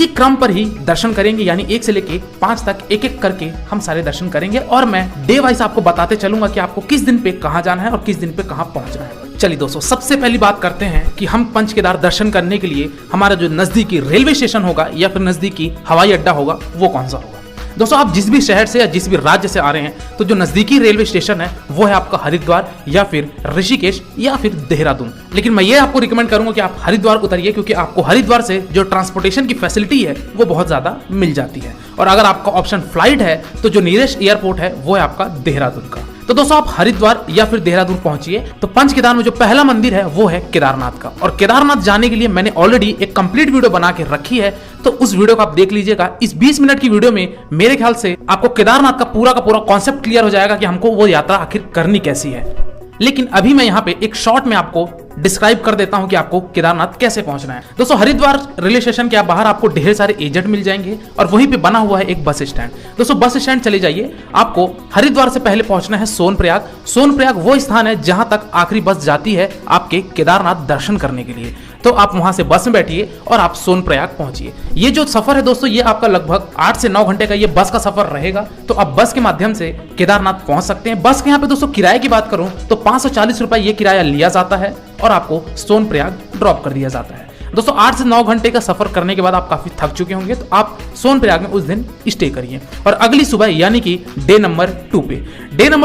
इसी क्रम पर ही दर्शन करेंगे, यानी 1 से लेके 5 तक एक एक करके हम सारे दर्शन करेंगे और मैं डे वाइज आपको बताते चलूंगा कि आपको किस दिन पे कहां जाना है और किस दिन पे कहां पहुंचना है। चलिए दोस्तों, सबसे पहली बात करते हैं कि हम पंच केदार दर्शन करने के लिए हमारा जो नजदीकी रेलवे स्टेशन होगा या फिर नजदीकी हवाई अड्डा होगा वो कौन सा होगा। दोस्तों, आप जिस भी शहर से या जिस भी राज्य से आ रहे हैं तो जो नजदीकी रेलवे स्टेशन है वो है आपका हरिद्वार या फिर ऋषिकेश या फिर देहरादून। लेकिन मैं ये आपको रिकमेंड करूंगा कि आप हरिद्वार उतरिए, क्योंकि आपको हरिद्वार से जो ट्रांसपोर्टेशन की फैसिलिटी है वो बहुत ज्यादा मिल जाती है। और अगर आपका ऑप्शन फ्लाइट है तो जो नियरेस्ट एयरपोर्ट है वो है आपका देहरादून का। तो दोस्तों, आप हरिद्वार या फिर देहरादून पहुंचिए तो पंच केदार में जो पहला मंदिर है वो है केदारनाथ का। और केदारनाथ जाने के लिए मैंने ऑलरेडी एक कंप्लीट वीडियो बना के रखी है, तो उस वीडियो को आप देख लीजिएगा। इस 20 मिनट की वीडियो में मेरे ख्याल से आपको केदारनाथ का पूरा कॉन्सेप्ट क्लियर हो जाएगा कि हमको वो यात्रा आखिर करनी कैसी है। लेकिन अभी मैं यहाँ पे एक शॉर्ट में आपको डिस्क्राइब कर देता हूं कि आपको केदारनाथ कैसे पहुंचना है। दोस्तों, हरिद्वार रेलवे स्टेशन के बाहर आपको ढेर सारे एजेंट मिल जाएंगे और वहीं पे बना हुआ है एक बस स्टैंड। दोस्तों, बस स्टैंड चले जाइए। आपको हरिद्वार से पहले पहुंचना है सोनप्रयाग। सोनप्रयाग वो स्थान है जहां तक आखिरी बस जाती है आपके केदारनाथ दर्शन करने के लिए। तो आप वहां से बस में बैठिए और आप सोनप्रयाग पहुंचिए। ये जो सफर है दोस्तों, ये आपका लगभग 8 से 9 घंटे का ये बस का सफर रहेगा। तो आप बस के माध्यम से केदारनाथ पहुंच सकते हैं। बस के यहाँ पे दोस्तों किराए की बात करूं तो 540 रुपए ये किराया लिया जाता है और आपको सोनप्रयाग ड्रॉप कर दिया जाता है। दोस्तों, 8 से 9 घंटे का सफर करने के बाद आप काफी थक चुके होंगे, तो आप सोनप्रयाग में उस दिन स्टे करिए और अगली सुबह यानी कि डे नंबर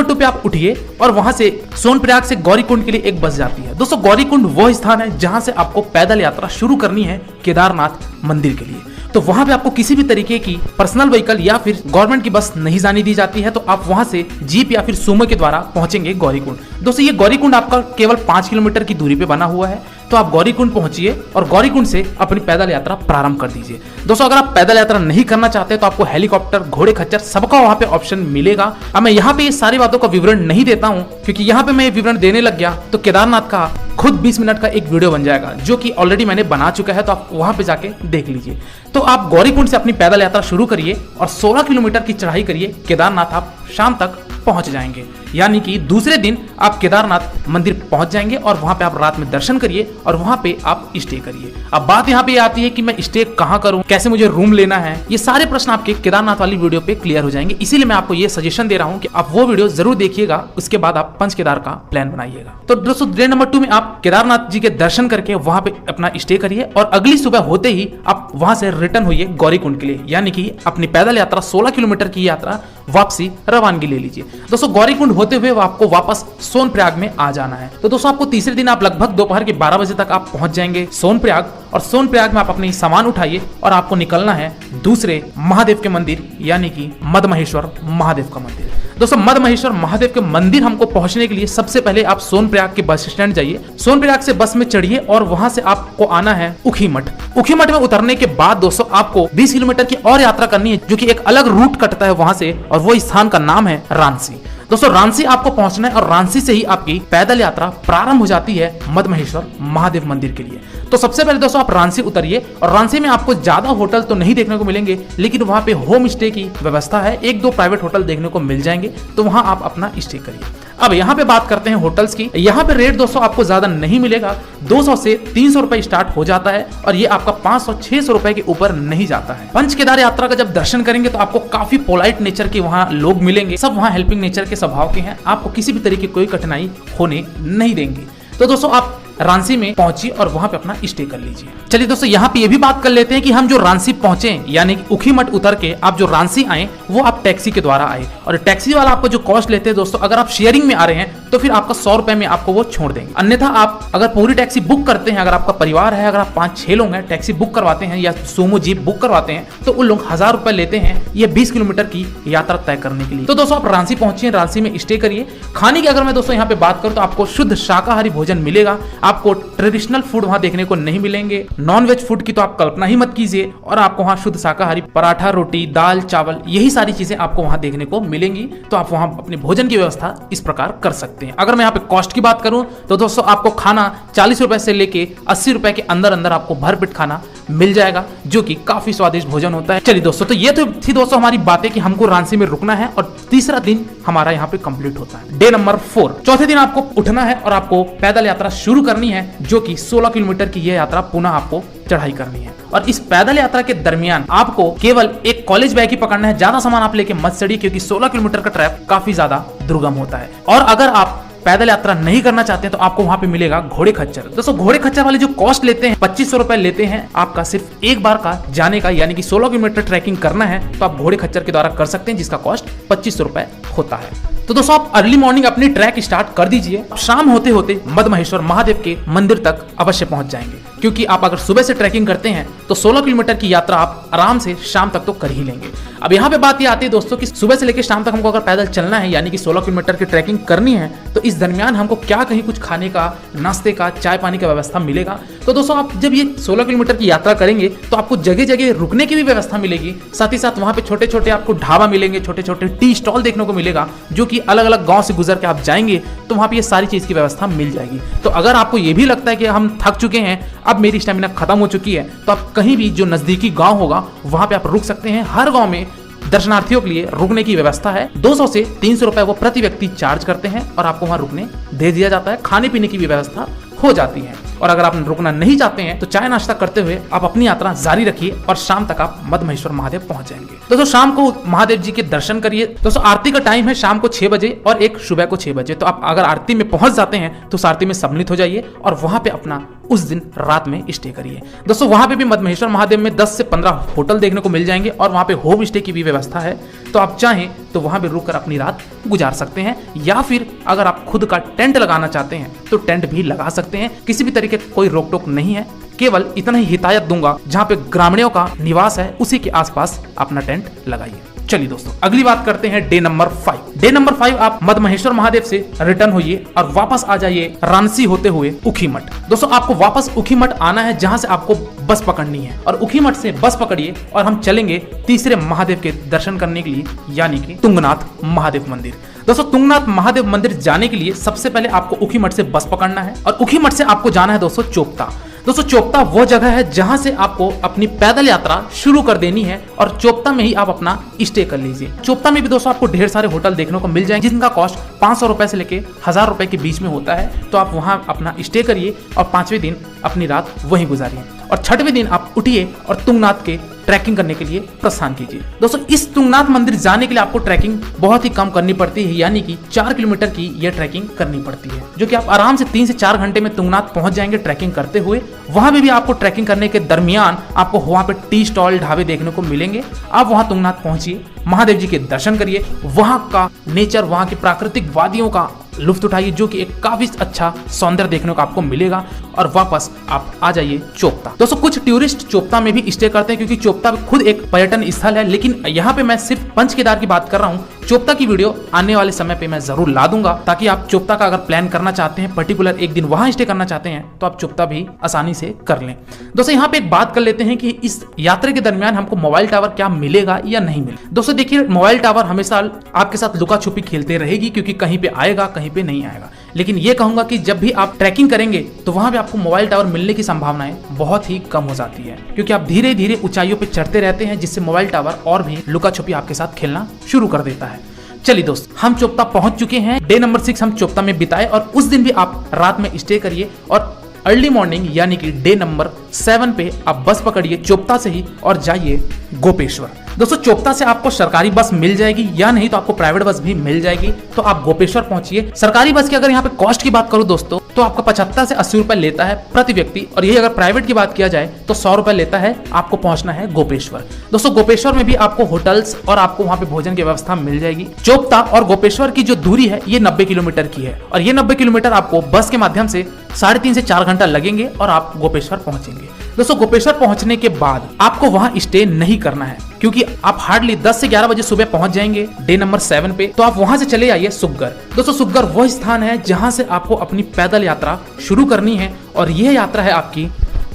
2 पे आप उठिए और वहां से सोनप्रयाग से गौरीकुंड के लिए एक बस जाती है। दोस्तों, गौरीकुंड वो स्थान है जहां से आपको पैदल यात्रा शुरू करनी है केदारनाथ मंदिर के लिए। तो वहां पे आपको किसी भी तरीके की पर्सनल व्हीकल या फिर गवर्नमेंट की बस नहीं जाने दी जाती है, तो आप वहां से जीप या फिर सुमो के द्वारा पहुंचेंगे गौरीकुंड। दोस्तों, ये गौरीकुंड आपका केवल 5 किलोमीटर की दूरी पे बना हुआ है। तो आप गौरीकुंड पहुंचिए और गौरीकुंड से अपनी पैदल यात्रा प्रारंभ कर दीजिए। दोस्तों, अगर आप पैदल यात्रा नहीं करना चाहते तो आपको हेलीकॉप्टर, घोड़े खच्चर सबका वहां पे ऑप्शन मिलेगा। अब मैं यहाँ पे ये सारी बातों का विवरण नहीं देता हूँ, क्योंकि यहाँ पे मैं विवरण देने लग गया तो केदारनाथ का खुद 20 मिनट का एक वीडियो बन जाएगा, जो कि ऑलरेडी मैंने बना चुका है, तो आप वहां पे जाके देख लीजिए। तो आप गौरीकुंड से अपनी पैदल यात्रा शुरू करिए और 16 किलोमीटर की चढ़ाई करिए। केदारनाथ आप शाम तक पहुंच जाएंगे, यानी कि दूसरे दिन आप केदारनाथ मंदिर पहुंच जाएंगे और वहां पे आप रात में दर्शन करिए और वहां पे आप स्टे करिए। अब बात यहाँ पे आती है कि मैं स्टे कहाँ करूं, कैसे मुझे रूम लेना है, ये सारे प्रश्न आपके केदारनाथ वाली वीडियो पे क्लियर हो जाएंगे। इसीलिए मैं आपको ये सजेशन दे रहा हूँ कि आप वो वीडियो जरूर देखिएगा, उसके बाद आप पंच केदार का प्लान बनाइएगा। तो दोस्तों, डे नंबर 2 में आप केदारनाथ जी के दर्शन करके वहां पे अपना स्टे करिए और अगली सुबह होते ही आप वहां से रिटर्न होइए गौरीकुंड के लिए, यानी कि अपनी पैदल यात्रा 16 किलोमीटर की यात्रा वापसी रवानगी ले लीजिए। दोस्तों, गौरीकुंड होते हुए आपको वापस सोनप्रयाग में आ जाना है। तो दोस्तों, आपको तीसरे दिन आप लगभग दोपहर के 12 बजे तक आप पहुंच जाएंगे सोनप्रयाग और सोनप्रयाग में आप अपने सामान उठाइए और आपको निकलना है दूसरे महादेव के मंदिर, यानी कि मदमहेश्वर महादेव का मंदिर। दोस्तों, मदमहेश्वर महादेव के मंदिर हमको पहुंचने के लिए सबसे पहले आप सोनप्रयाग के बस स्टैंड जाइए। सोनप्रयाग से बस में चढ़िए और वहां से आपको आना है उखीमठ। उखीमठ में उतरने के बाद दोस्तों आपको 20 किलोमीटर की और यात्रा करनी है, जो कि एक अलग रूट कटता है वहां से, और वो स्थान का नाम है रांसी। दोस्तों, रांसी आपको पहुंचना है और रांसी से ही आपकी पैदल यात्रा प्रारंभ हो जाती है मदमहेश्वर महादेव मंदिर के लिए। तो सबसे पहले दोस्तों आप रांसी उतरिए और रांसी में आपको ज्यादा होटल तो नहीं देखने को मिलेंगे, लेकिन वहां पे होम स्टे की व्यवस्था है। 1-2 प्राइवेट होटल देखने को मिल जाएंगे, तो वहां आप अपना स्टे करिए। अब यहाँ पे बात करते हैं होटल्स की। यहाँ पे रेट दोस्तों आपको ज्यादा नहीं मिलेगा, 200 से 300 रुपए स्टार्ट हो जाता है और ये आपका 500-600 रुपए के ऊपर नहीं जाता है। पंच केदार यात्रा का जब दर्शन करेंगे तो आपको काफी पोलाइट नेचर के वहाँ लोग मिलेंगे, सब वहाँ हेल्पिंग नेचर के स्वभाव के हैं, आपको किसी भी तरीके की कोई कठिनाई होने नहीं देंगे। तो दोस्तों आप रांसी में पहुंचिए और वहां पे अपना स्टे कर लीजिए। चलिए दोस्तों, यहाँ पे ये भी बात कर लेते हैं कि हम जो रांसी पहुंचे, यानी कि उखीमठ उतर के आप जो रांसी आए वो आप टैक्सी के द्वारा आए, और टैक्सी वाला आपको जो कॉस्ट लेते हैं दोस्तों, अगर आप शेयरिंग में आ रहे हैं तो फिर आपका 100 रुपए में आपको वो छोड़ देंगे। अन्यथा आप अगर पूरी टैक्सी बुक करते हैं, अगर आपका परिवार है, अगर आप 5-6 लोग हैं, टैक्सी बुक करवाते हैं या सोमो जीप बुक करवाते हैं, तो उन लोग 1000 रुपए लेते हैं ये 20 किलोमीटर की यात्रा तय करने के लिए। तो दोस्तों आप रांसी पहुंचिए, रांसी में स्टे करिए। खाने की अगर मैं दोस्तों यहाँ पे बात करूँ तो आपको शुद्ध शाकाहारी भोजन मिलेगा, आपको ट्रेडिशनल फूड वहां देखने को नहीं मिलेंगे। नॉन वेज फूड की तो आप कल्पना ही मत कीजिए, और आपको वहां शुद्ध शाकाहारी पराठा, रोटी, दाल, चावल, यही सारी चीजें आपको वहां देखने को मिलेंगी। तो आप वहां अपने भोजन की व्यवस्था इस प्रकार कर सकते हैं। अगर मैं यहाँ पे कॉस्ट की बात करूं तो दोस्तों आपको खाना 40 रुपए से लेके 80 रुपए के अंदर अंदर आपको भरपेट खाना मिल जाएगा, जो कि काफी स्वादिष्ट भोजन होता है। चलिए दोस्तों, तो ये तो थी दोस्तों हमारी बातें कि हमको रांची में रुकना है, और तीसरा दिन हमारा यहाँ पे कंप्लीट होता है, डे नंबर 4। चौथे दिन आपको उठना है और आपको पैदल यात्रा शुरू करनी है, जो कि 16 किलोमीटर की यह यात्रा पुनः आपको चढ़ाई करनी है। और इस पैदल यात्रा के दरमियान आपको केवल एक कॉलेज बैग ही पकड़ना है। ज्यादा सामान आप लेके मत चढ़िए क्योंकि 16 किलोमीटर का ट्रैप काफी ज्यादा दुर्गम होता है। और अगर आप पैदल यात्रा नहीं करना चाहते हैं तो आपको वहां पे मिलेगा घोड़े खच्चर। दोस्तों घोड़े खच्चर वाले जो कॉस्ट लेते हैं 2500 रुपए लेते हैं आपका सिर्फ एक बार का जाने का, यानी कि 16 किलोमीटर ट्रैकिंग करना है तो आप घोड़े खच्चर के द्वारा कर सकते हैं जिसका कॉस्ट 2500 रुपए होता है। तो दोस्तों आप अर्ली मॉर्निंग अपनी ट्रैक स्टार्ट कर दीजिए। शाम होते होते मदमहेश्वर महादेव के मंदिर तक अवश्य पहुंच जाएंगे, क्योंकि आप अगर सुबह से ट्रैकिंग करते हैं तो 16 किलोमीटर की यात्रा आप आराम से शाम तक तो कर ही लेंगे। अब यहाँ पे बात ये आती है दोस्तों कि सुबह से लेकर शाम तक हमको अगर पैदल चलना है, यानी कि 16 किलोमीटर की ट्रैकिंग करनी है, तो इस दरमियान हमको क्या कहीं कुछ खाने का, नाश्ते का, चाय पानी का व्यवस्था मिलेगा। तो दोस्तों आप जब ये 16 किलोमीटर की यात्रा करेंगे तो आपको जगह जगह रुकने की भी व्यवस्था मिलेगी। साथ ही साथ वहाँ पे छोटे छोटे आपको ढाबा मिलेंगे, छोटे छोटे टी स्टॉल देखने को मिलेगा, जो कि अलग अलग गाँव से गुजर के आप जाएंगे तो वहाँ पे ये सारी चीज की व्यवस्था मिल जाएगी। तो अगर आपको ये भी लगता है कि हम थक चुके हैं, अब मेरी स्टेमिना खत्म हो चुकी है, तो आप कहीं भी जो नजदीकी गांव होगा वहां पे आप रुक सकते हैं। हर गांव में दर्शनार्थियों के लिए रुकने की व्यवस्था है। 200 से 300 रुपए वो प्रति व्यक्ति चार्ज करते हैं और आपको वहां रुकने दे दिया जाता है। खाने पीने की भी व्यवस्था हो जाती है। और अगर आप रुकना नहीं चाहते हैं तो चाय नाश्ता करते हुए आप अपनी यात्रा जारी रखिए और शाम तक आप मदमहेश्वर महादेव पहुंच जाएंगे। दोस्तों शाम को महादेव जी के दर्शन करिए। दोस्तों आरती का टाइम है शाम को 6 बजे और एक सुबह को 6 बजे। तो आप अगर आरती में पहुंच जाते हैं तो उस आरती में सम्मिलित हो जाइए और वहां पे अपना उस दिन रात में स्टे करिए। दोस्तों वहां पे भी मदमहेश्वर महादेव में 10 से 15 होटल देखने को मिल जाएंगे और वहां पे होम स्टे की भी व्यवस्था है। तो आप चाहें तो वहां पे रुककर अपनी रात गुजार सकते हैं, या फिर अगर आप खुद का टेंट लगाना चाहते हैं तो टेंट भी लगा सकते हैं। किसी भी तरीके की कोई रोक टोक नहीं है। केवल इतना ही हिदायत दूंगा, जहां पे ग्रामीणों का निवास है उसी के आसपास अपना टेंट लगाइए। चलिए दोस्तों अगली बात करते हैं डे नंबर 5। डे नंबर 5 आप मदमहेश्वर महादेव से रिटर्न होइए और वापस आ जाइए रांची होते हुए ऊखीमठ। दोस्तों आपको वापस ऊखीमठ आना है, जहां से आपको बस पकड़नी है और ऊखीमठ से बस पकड़िए और हम चलेंगे तीसरे महादेव के दर्शन करने के लिए, यानी कि तुंगनाथ महादेव मंदिर। दोस्तों तुंगनाथ महादेव मंदिर जाने के लिए सबसे पहले आपको ऊखीमठ से बस पकड़ना है और ऊखीमठ से आपको जाना है दोस्तों चोपता। दोस्तों चोपता वो जगह है जहां से आपको अपनी पैदल यात्रा शुरू कर देनी है और चोपता में ही आप अपना स्टे कर लीजिए। चोपता में भी दोस्तों आपको ढेर सारे होटल देखने को मिल जाएंगे जिनका कॉस्ट 500 रुपए से लेके 1000 रुपए के बीच में होता है। तो आप वहां अपना स्टे करिए और 5वें दिन अपनी रात वहीं गुजारिए और 6वें दिन आप उठिए और तुंगनाथ के ट्रैकिंग करने के लिए प्रस्थान कीजिए। दोस्तों इस तुंगनाथ मंदिर जाने के लिए आपको ट्रैकिंग बहुत ही कम करनी पड़ती है, यानी कि 4 किलोमीटर की यह ट्रैकिंग करनी पड़ती है, जो कि आप आराम से 3 से 4 घंटे में तुंगनाथ पहुंच जाएंगे ट्रैकिंग करते हुए। वहां पे भी आपको ट्रैकिंग करने के दरमियान आपको वहां पे टी स्टॉल ढाबे देखने को मिलेंगे। आप वहां तुंगनाथ पहुंचिए, महादेव जी के दर्शन करिए, वहां का नेचर, वहां की प्राकृतिक वादियों का लुफ्त उठाइए, जो कि एक काफी अच्छा सौंदर्य देखने को आपको मिलेगा और वापस आप आ जाइए चोपता। दोस्तों कुछ टूरिस्ट चोपता में भी स्टे करते हैं क्योंकि चोपता खुद एक पर्यटन स्थल है, लेकिन यहाँ पे मैं सिर्फ पंच केदार की बात कर रहा हूँ। चोपता की वीडियो आने वाले समय पे मैं जरूर ला दूंगा, ताकि आप चोपता का अगर प्लान करना चाहते हैं, पर्टिकुलर एक दिन वहां स्टे करना चाहते हैं, तो आप चोपता भी आसानी से कर लें। दोस्तों यहाँ पे एक बात कर लेते हैं कि इस यात्रा के दरमियान हमको मोबाइल टावर क्या मिलेगा या नहीं मिलेगा। दोस्तों देखिए मोबाइल टावर हमेशा आपके साथ लुका छुपी खेलते रहेगी, क्योंकि कहीं पे आएगा कहीं पे नहीं आएगा। लेकिन ये कहूंगा कि जब भी आप ट्रैकिंग करेंगे तो वहां पे आपको मोबाइल टावर मिलने की संभावनाएं बहुत ही कम हो जाती है, क्योंकि आप धीरे धीरे ऊंचाइयों पे चढ़ते रहते हैं, जिससे मोबाइल टावर और भी लुका छुपी आपके साथ खेलना शुरू कर देता है। चलिए दोस्त हम चोपता पहुंच चुके हैं। डे नंबर 6 हम चोपता में बिताए और उस दिन भी आप रात में स्टे करिए और अर्ली मॉर्निंग यानी कि डे नंबर 7 पे आप बस पकड़िए चोपता से ही और जाइए गोपेश्वर। दोस्तों चोपता से आपको सरकारी बस मिल जाएगी या नहीं तो आपको प्राइवेट बस भी मिल जाएगी, तो आप गोपेश्वर पहुंचिए। सरकारी बस की अगर यहाँ पे कॉस्ट की बात करूं दोस्तों तो आपका 75 से 80 रुपए लेता है प्रति व्यक्ति, और यही अगर प्राइवेट की बात किया जाए तो 100 रुपए लेता है। आपको पहुंचना है गोपेश्वर। दोस्तों गोपेश्वर में भी आपको होटल्स और आपको वहां पे भोजन की व्यवस्था मिल जाएगी। चोपता और गोपेश्वर की जो दूरी है ये 90 किलोमीटर की है और ये 90 किलोमीटर आपको बस के माध्यम से 3.5 से 4 घंटा लगेंगे और आप गोपेश्वर पहुंचेंगे। दोस्तों गोपेश्वर पहुंचने के बाद आपको वहां स्टे नहीं करना है, क्योंकि आप हार्डली 10 से 11 बजे सुबह पहुंच जाएंगे डे नंबर 7 पे। तो आप वहां से चले आइए सुग्गर। दोस्तों सुग्गर वह स्थान है जहां से आपको अपनी पैदल यात्रा शुरू करनी है और यह यात्रा है आपकी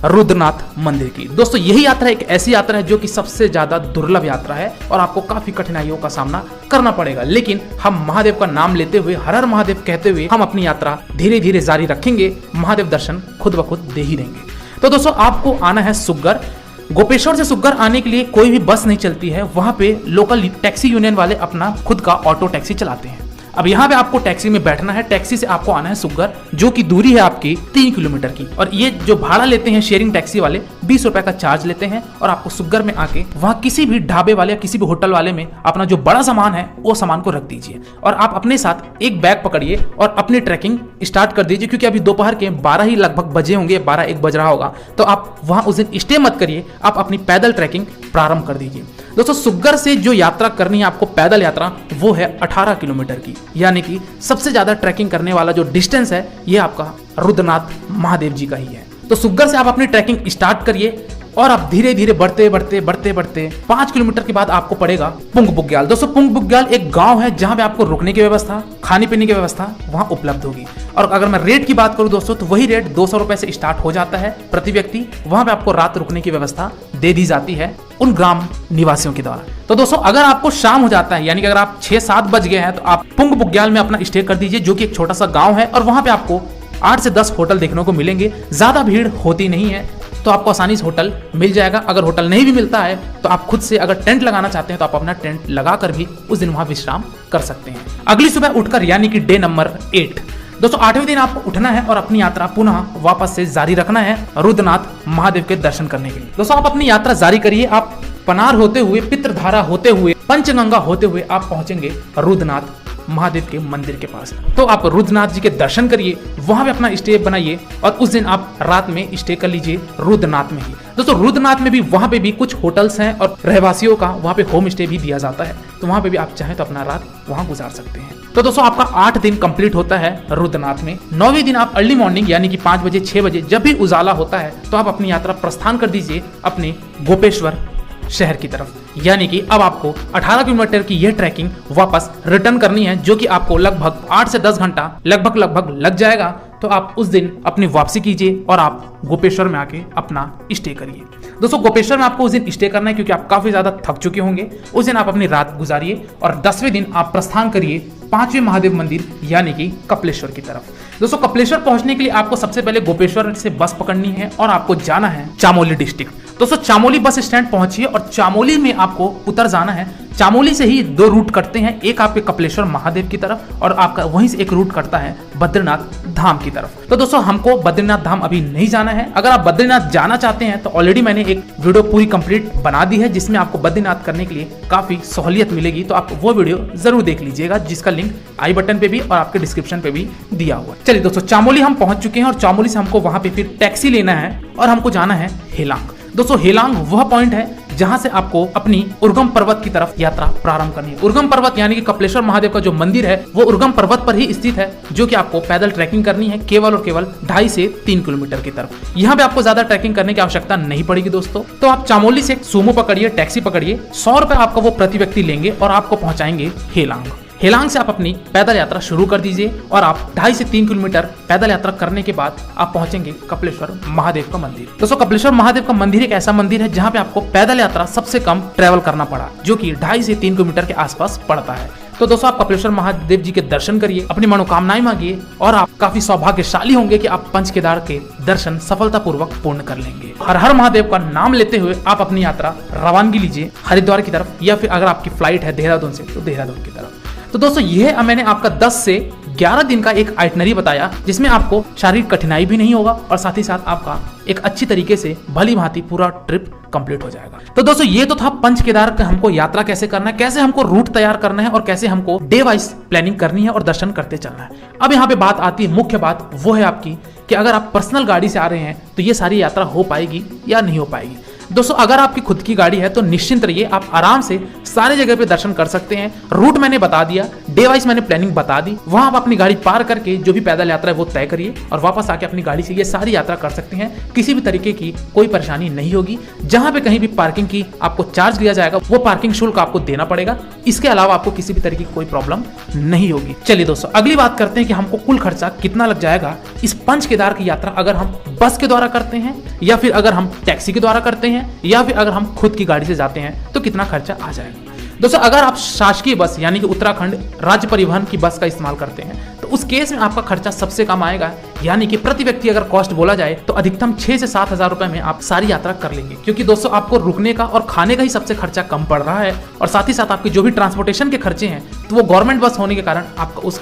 रुद्रनाथ मंदिर की। दोस्तों यही यात्रा एक ऐसी यात्रा है जो कि सबसे ज्यादा दुर्लभ यात्रा है और आपको काफी कठिनाइयों का सामना करना पड़ेगा, लेकिन हम महादेव का नाम लेते हुए, हर हर महादेव कहते हुए हम अपनी यात्रा धीरे धीरे जारी रखेंगे। महादेव दर्शन खुद ब खुद दे ही देंगे। तो दोस्तों आपको आना है सुग्गर। गोपेश्वर से सुग्गर आने के लिए कोई भी बस नहीं चलती है, वहां पे लोकल टैक्सी यूनियन वाले अपना खुद का ऑटो टैक्सी चलाते हैं। अब यहाँ पे आपको टैक्सी में बैठना है, टैक्सी से आपको आना है सुग्गर, जो की दूरी है आपकी 3 किलोमीटर की। और ये जो भाड़ा लेते हैं शेयरिंग टैक्सी वाले 20 रुपए का चार्ज लेते हैं और आपको सुग्गर में आके वहाँ किसी भी ढाबे वाले या किसी भी होटल वाले में अपना जो बड़ा सामान है वो सामान को रख दीजिए और आप अपने साथ एक बैग पकड़िए और अपनी ट्रैकिंग स्टार्ट कर दीजिए, क्योंकि अभी दोपहर के 12 ही लगभग बजे होंगे, 12-1 बज रहा होगा। तो आप वहां उस दिन स्टे मत करिए, आप अपनी पैदल ट्रैकिंग प्रारंभ कर दीजिए। दोस्तों सुग्गर से जो यात्रा करनी है आपको पैदल यात्रा, वो है 18 किलोमीटर की, यानी कि सबसे ज्यादा ट्रैकिंग करने वाला जो डिस्टेंस है ये आपका रुद्रनाथ महादेव जी का ही है। तो सुग्गर से आप अपनी ट्रैकिंग स्टार्ट करिए और आप धीरे धीरे बढ़ते बढ़ते बढ़ते बढ़ते 5 किलोमीटर के बाद आपको पड़ेगा पुंग बुग्याल। दोस्तों पुंग बुग्याल एक गांव है जहां पे आपको रुकने की व्यवस्था, खाने पीने की व्यवस्था वहां उपलब्ध होगी। और अगर मैं रेट की बात करूं दोस्तों, तो वही रेट 200 रुपए से स्टार्ट हो जाता है प्रति व्यक्ति। वहां पे आपको रात रुकने की व्यवस्था दे दी जाती है उन ग्राम निवासियों के द्वारा। तो दोस्तों अगर आपको शाम हो जाता है, यानी कि अगर आप 6-7 बज गए हैं, तो आप पुंग बुग्याल में अपना स्टे कर दीजिए, जो कि एक छोटा सा गाँव है और वहां पे आपको 8 से 10 होटल देखने को मिलेंगे। ज्यादा भीड़ होती नहीं है, तो आपको आसानी से होटल मिल जाएगा। अगर होटल नहीं भी मिलता है तो आप खुद से अगर टेंट लगाना चाहते हैं तो आप अपना टेंट लगाकर भी उस दिन वहां विश्राम कर सकते हैं। अगली सुबह उठकर, यानी कि डे नंबर 8, दोस्तों 8वें दिन आपको उठना है और अपनी यात्रा पुनः वापस से जारी रखना है रुद्रनाथ महादेव के दर्शन करने के लिए। दोस्तों आप अपनी यात्रा जारी करिए। आप पनार होते हुए, पितृधारा होते हुए, पंचगंगा होते हुए आप पहुंचेंगे रुद्रनाथ महादेव के मंदिर के पास। तो आप रुद्रनाथ जी के दर्शन करिए, वहां पे अपना स्टे बनाइए और उस दिन आप रात में स्टे कर लीजिए रुद्रनाथ में ही। दोस्तों रुद्रनाथ में भी वहां पे भी कुछ होटल्स हैं और रहवासियों का वहां पे होम स्टे भी दिया जाता है, तो वहां पे भी आप चाहें तो अपना रात वहां गुजार सकते हैं। तो दोस्तों आपका 8 दिन कंप्लीट होता है रुद्रनाथ में। 9वें दिन आप अर्ली मॉर्निंग, यानी कि 5 बजे 6 बजे जब भी उजाला होता है, तो आप अपनी यात्रा प्रस्थान कर दीजिए अपने गोपेश्वर शहर की तरफ। यानी कि अब आपको 18 किलोमीटर की यह ट्रैकिंग वापस रिटर्न करनी है, जो कि आपको लगभग 8 से 10 घंटा लगभग लग जाएगा। तो आप उस दिन अपनी वापसी कीजिए और आप गोपेश्वर में आके अपना स्टे करिए। दोस्तों गोपेश्वर में आपको उस दिन स्टे करना है, क्योंकि आप काफी ज्यादा थक चुके होंगे। उस दिन आप अपनी रात गुजारिए और 10वें दिन आप प्रस्थान करिए 5वें महादेव मंदिर, यानी कि कपिलेश्वर की तरफ। दोस्तों कपिलेश्वर पहुंचने के लिए आपको सबसे पहले गोपेश्वर से बस पकड़नी है और आपको जाना है चामोली डिस्ट्रिक्ट। दोस्तों चामोली बस स्टैंड पहुंचिए और चामोली में आपको उतर जाना है। चामोली से ही 2 रूट कटते हैं, एक आपके कपिलेश्वर महादेव की तरफ और आपका वहीं से एक रूट कटता है बद्रीनाथ धाम की तरफ। तो दोस्तों हमको बद्रीनाथ धाम अभी नहीं जाना है। अगर आप बद्रीनाथ जाना चाहते हैं तो ऑलरेडी मैंने एक वीडियो पूरी कंप्लीट बना दी है, जिसमें आपको बद्रीनाथ करने के लिए काफी सहूलियत मिलेगी। तो आप वो वीडियो जरूर देख लीजिएगा, जिसका लिंक आई बटन पे भी और आपके डिस्क्रिप्शन पे भी दिया हुआ है। चलिए दोस्तों चामोली हम पहुंच चुके हैं और चामोली से हमको वहां पे फिर टैक्सी लेना है और हमको जाना है हेलांग। दोस्तों हेलांग वह पॉइंट है जहां से आपको अपनी उर्गम पर्वत की तरफ यात्रा प्रारंभ करनी है। उर्गम पर्वत यानी कि कपिलेश्वर महादेव का जो मंदिर है वो उर्गम पर्वत पर ही स्थित है, जो कि आपको पैदल ट्रैकिंग करनी है केवल और केवल 2.5 से 3 किलोमीटर की तरफ। यहाँ पे आपको ज्यादा ट्रैकिंग करने की आवश्यकता नहीं पड़ेगी दोस्तों। तो आप चामोली से सूमो पकड़िए, टैक्सी पकड़िए, 100 रुपए आपका वो प्रति व्यक्ति लेंगे और आपको पहुंचाएंगे हेलांग। हेलांग से आप अपनी पैदल यात्रा शुरू कर दीजिए और आप 2.5 से 3 किलोमीटर पैदल यात्रा करने के बाद आप पहुंचेंगे कपिलेश्वर महादेव का मंदिर। दोस्तों कपिलेश्वर महादेव का मंदिर एक ऐसा मंदिर है जहां पे आपको पैदल यात्रा सबसे कम ट्रेवल करना पड़ा, जो कि 2.5 से 3 किलोमीटर के आसपास पड़ता है। तो दोस्तों आप कपिलेश्वर महादेव जी के दर्शन करिए, अपनी मनोकामनाएं मांगिए और आप काफी सौभाग्यशाली होंगे कि आप पंच केदार के दर्शन सफलतापूर्वक पूर्ण कर लेंगे। हर हर महादेव का नाम लेते हुए आप अपनी यात्रा रवानगी लीजिए हरिद्वार की तरफ, या फिर अगर आपकी फ्लाइट है देहरादून से तो देहरादून की तरफ। तो दोस्तों यह मैंने आपका 10 से 11 दिन का एक आइटनरी बताया, जिसमें आपको शारीरिक कठिनाई भी नहीं होगा और साथ ही साथ आपका एक अच्छी तरीके से भली भांति पूरा ट्रिप कंप्लीट हो जाएगा। तो दोस्तों ये तो था पंच केदार का हमको यात्रा कैसे करना है, कैसे हमको रूट तैयार करना है और कैसे हमको डे वाइज प्लानिंग करनी है और दर्शन करते चलना है। अब यहाँ पे बात आती है, मुख्य बात वो है आपकी कि अगर आप पर्सनल गाड़ी से आ रहे हैं तो ये सारी यात्रा हो पाएगी या नहीं हो पाएगी। दोस्तों अगर आपकी खुद की गाड़ी है तो निश्चिंत रहिए, आप आराम से सारे जगह पे दर्शन कर सकते हैं। रूट मैंने बता दिया, डे वाइज मैंने प्लानिंग बता दी, वहां आप अपनी गाड़ी पार करके जो भी पैदल यात्रा है वो तय करिए और वापस आके अपनी गाड़ी से ये सारी यात्रा कर सकते हैं। किसी भी तरीके की कोई परेशानी नहीं होगी। जहां पे कहीं भी पार्किंग की आपको चार्ज लिया जाएगा वो पार्किंग शुल्क आपको देना पड़ेगा, इसके अलावा आपको किसी भी तरीके की कोई प्रॉब्लम नहीं होगी। चलिए दोस्तों अगली बात करते हैं कि हमको कुल खर्चा कितना लग जाएगा इस पंच केदार की यात्रा, अगर हम बस के द्वारा करते हैं या फिर अगर हम टैक्सी के द्वारा करते हैं या फिर अगर हम खुद की गाड़ी से जाते हैं तो कितना खर्चा आ जाएगा। दोस्तों अगर आप शासकीय बस यानी कि उत्तराखंड राज्य परिवहन की बस का इस्तेमाल करते हैं तो उस केस में आपका खर्चा सबसे कम आएगा, यानी कि प्रति व्यक्ति अगर कॉस्ट बोला जाए तो अधिकतम 6 से 7 हजार रुपए में आप सारी यात्रा कर लेंगे, क्योंकि दोस्तों आपको रुकने का और खाने का ही सबसे खर्चा कम पड़ रहा है और साथ ही साथ आपके जो भी ट्रांसपोर्टेशन के खर्चे हैं तो वो गवर्नमेंट बस होने के कारण आपका उसका